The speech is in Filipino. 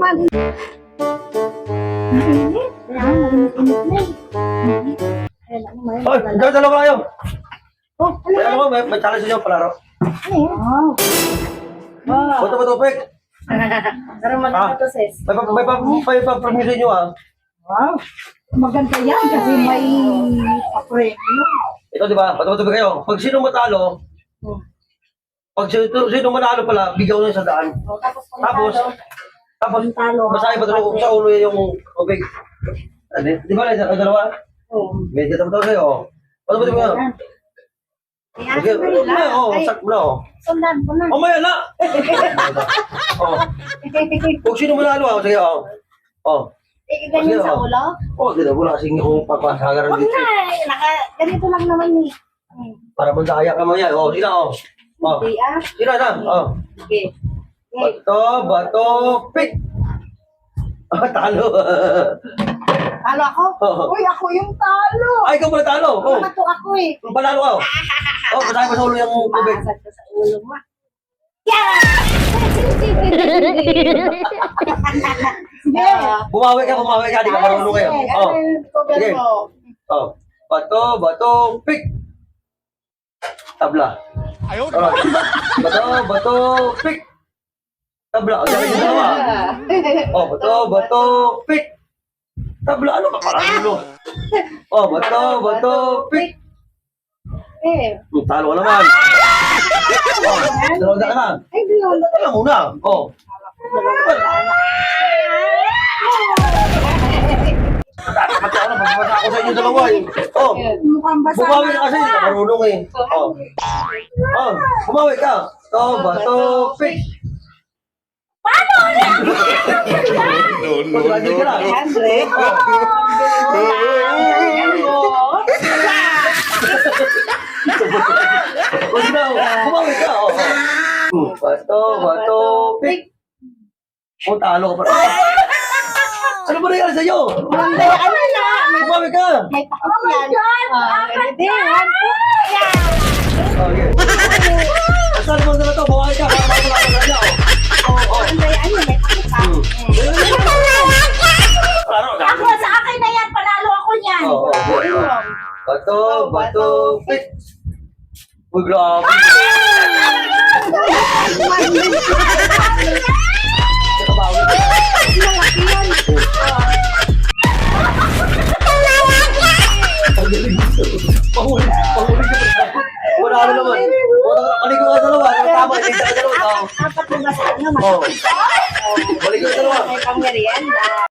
naman. Mainit. Kaya mainit na eh. Hoy, dalawa kayo. Oh, ano May yan? ano ko, may challenge nyo palaro. Ano yan? Wow. Bato ba tupik? Pero maganda to, sis. May pa-permission nyo ah. Wow. Maganda yan kasi may pa-premium. Ito di ba, bato ba tupik kayo? Pag sino matalo, pag sino manalo pala, bigyan ko ng 100. Oh, tapos Tapos, talo. masahe pa ko sa ulo yung tubig. Di ba, dalawa? Oh. May kita mo kayo. Bato ba tupik kayo? Sige, sakto na oh. Sundan ko na. Oh, maya na! Oh, kung sino manalo ah, sige oh. Oh, Ganyan sa ulo? oh, di na mo na kasing yung pagpasagaran Huwag dito. na. Ganito lang naman eh. Para magkaya ka mo yan. Oh, sino oh. Oh, Hindi ah. sino na? Oh. Sige. Bato, pick! Ah, talo. Talo ako? Uy, ako yung talo. Ay, ikaw pala talo. Oh, Mato ako eh. panalo ka. Oh, masahe pa sa ulo yung tubig. Basag ko sa ulo mo. Yeah! Sige. Bumawi ka. Di ka marunong kayo. Oh, sige. Sige. Oh, bato, pick! Tabla. Ayaw Bato, pick! Tabla. Ang galing yung dalawa. Oh, bato, pick! Tabla. Ano ka parang ulo? Oh, bato, pick! Eh. Talo ka naman. Oh, dalawang ka na. Ay, binonda. Tala muna. Oh. Pati ako na, magbasa ako sa inyo dalawa eh. Oh, Mukhang basa bumawi na ka kasi, ako, ah. marunong eh. Oh. Oh, bumawi ka. Bato, pick! no, Pag-graduate ka na. 100. Huwag na, bumawi ka. Oh. Bato, pick! Oh, talo ka pa. Ano ba nangyari sa'yo? Hindi, ano na? Bumawi ka. May takot yan. Ready? 1, 2, yeah! Okay. Saan mo na ito? Bumawi ka. Para makakala ka na. Oh. Hindi, ano, may takot ka. Klaro, Ako, sa akin na yan. Panalo ako yan. Bato, pick! Uy, grabe. Nakabawi ka. Pahuli ka pa. Wala ka naman. Balik ko ka sa dalawa. Tama, hindi ka sa dalawa. Apat na basa naman. Oh. Balik ko sa dalawa. May pangmerienda.